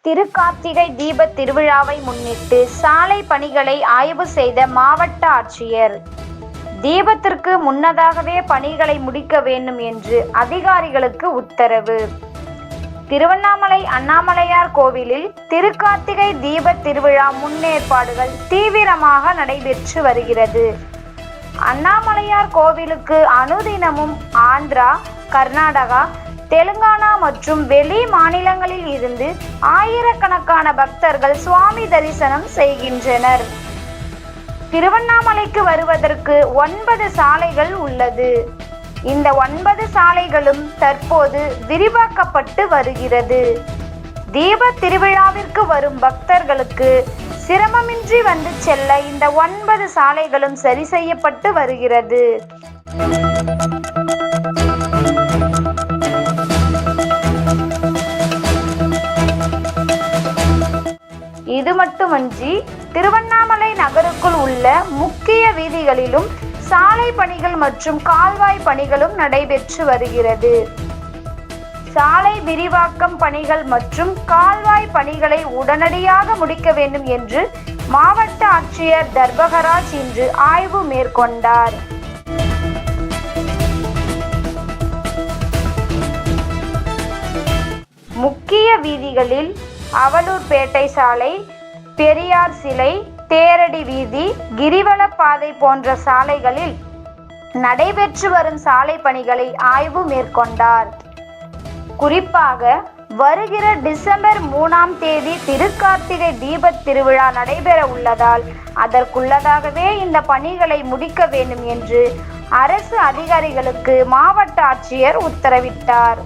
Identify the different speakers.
Speaker 1: திருக்கார்த்திகை தீபத் திருவிழாவை முன்னிட்டு சாலை பணிகளை ஆய்வு செய்த மாவட்ட ஆட்சியர். தீபத்திற்கு முன்னதாகவே பணிகளை முடிக்க வேண்டும் என்று அதிகாரிகளுக்கு உத்தரவு. திருவண்ணாமலை அண்ணாமலையார் கோவிலில் திருக்கார்த்திகை தீபத் திருவிழா முன்னேற்பாடுகள் தீவிரமாக நடைபெற்று வருகிறது. அண்ணாமலையார் கோவிலுக்கு அனுதினமும் ஆந்திரா, கர்நாடகா, தெலுங்கானா மற்றும் வெளி மாநிலங்களில் இருந்து ஆயிரக்கணக்கான பக்தர்கள் சுவாமி தரிசனம் செய்கின்றனர். திருவண்ணாமலைக்கு வருவதற்கு 9 சாலைகள் உள்ளது. இந்த 9 சாலைகளும் தற்போது விரிவாக்கப்பட்டு வருகிறது. தீப திருவிழாவிற்கு வரும் பக்தர்களுக்கு சிரமமின்றி வந்து செல்ல இந்த 9 சாலைகளும் சரி செய்யப்பட்டு வருகிறது. இது மட்டுமன்றி திருவண்ணாமலை நகருக்குள் உள்ள முக்கிய வீதிகளிலும் சாலை பணிகள் மற்றும் கால்வாய் பணிகளும் நடைபெற்று வருகிறது. சாலை விரிவாக்கம் பணிகள் மற்றும் கால்வாய் பணிகளை உடனடியாக முடிக்க வேண்டும் என்று மாவட்ட ஆட்சியர் தர்பகராஜ் இன்று ஆய்வு மேற்கொண்டார். முக்கிய வீதிகளில் அவலூர்பேட்டை சாலை, பெரியார் சிலை, தேரடி வீதி, கிரிவலப்பாதை போன்ற சாலைகளில் நடைபெற்று வரும் சாலை பணிகளை ஆய்வு மேற்கொண்டார். குறிப்பாக வருகிற டிசம்பர் 3ஆம் தேதி திருக்கார்த்திகை தீபத் திருவிழா நடைபெற உள்ளதால் அதற்குள்ளதாகவே இந்த பணிகளை முடிக்க வேண்டும் என்று அரசு அதிகாரிகளுக்கு மாவட்ட ஆட்சியர் உத்தரவிட்டார்.